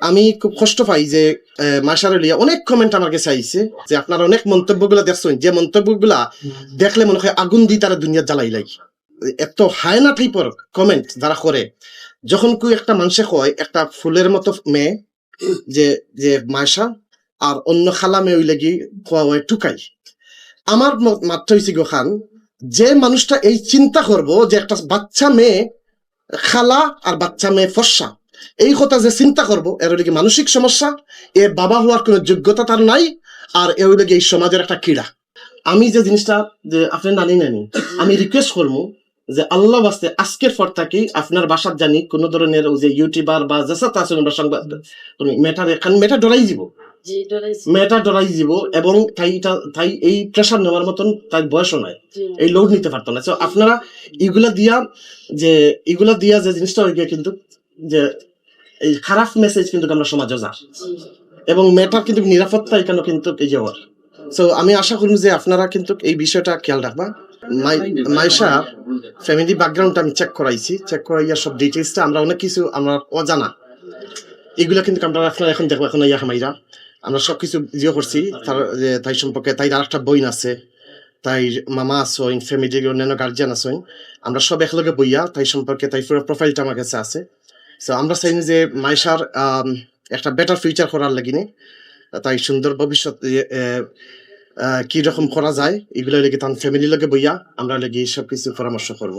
আমি খুব কষ্ট পাই যে মাসার লিয়া অনেক কমেন্ট আমার কাছে আইছে যে আপনারা অনেক মন্তব্যগুলো দেখছেন, যে মন্তব্যগুলা দেখলে মনে হয় আগুন দিয়ে তারা দুনিয়া জ্বালাই লাগে। এত হায়না টাইপের কমেন্ট যারা করে, যখন কেউ একটা মানুষে কয় একটা ফুলের মতো মেয়ে যে যে মাসা আর অন্য খালা মেয়ে ওই লাগি খোয়া হয় টুকাই, আমার মাত্র হয়েছে গো খান, যে মানুষটা এই চিন্তা করবো যে একটা বাচ্চা মেয়ে খালা আর বাচ্চা মেয়ে ফর্সা, এই কথা যে চিন্তা করবো, এর হইলে মানসিক সমস্যা, এর বাবা হওয়ার কোনো যোগ্যতা তার নাই, আর এ হইলে এই সমাজের একটা ক্রীড়া। আমি যে জিনিসটা যে আপনি নানি আমি রিকোয়েস্ট করবো যে আল্লাহ বাস্তে আজকের পর থেকেই আপনার বাসার জানি কোন ধরনের যে ইউটিউবার বা যেসা আছেন বা সংবাদ মেয়েটা ডরাই যাব, মেয়েটা ডরাই যাব, এবং তাই এই প্রেশার নেওয়ার মতন তাই বয়সও নাই, এই লোড নিতে পারতো না। আপনারা এগুলা দিয়া যে জিনিসটা হয়ে গিয়ে কিন্তু যে এই খারাপ মেসেজ কিন্তু আমরা সমাজে যা, এবং মেয়েটার কিন্তু নিরাপত্তা এখানে কিন্তু এই যাওয়ার। সো আমি আশা করব যে আপনারা কিন্তু এই বিষয়টা খেয়াল রাখবা। মাইশা ফ্যামিলি ব্যাকগ্রাউন্ড আমি চেক করাইয়া সব ডিটেইলসটা আমরা অনেক কিছু আমরা অজানা, এগুলো কিন্তু আমরা আপনারা এখন দেখবো। এখন ইয়া হামাইরা আমরা সবকিছু জিও করছি তাই সম্পর্কে, তাই আর একটা বইন আছে, তাই মামা আসইন, ফ্যামিলির অন্যান্য গার্জিয়ান আসইন, আমরা সব একলগে বইয়া তাই সম্পর্কে তাই পুরো প্রোফাইলটা আমার কাছে আছে। সো আমরা চাই যে মাইশার একটা বেটার ফিউচার করার লাগিনে, তাই সুন্দর ভবিষ্যৎ কি রকম করা যায় এগুলো লেগে তার ফ্যামিলির লগে বইয়া আমরা লেগে সবকিছু পরামর্শ করবো।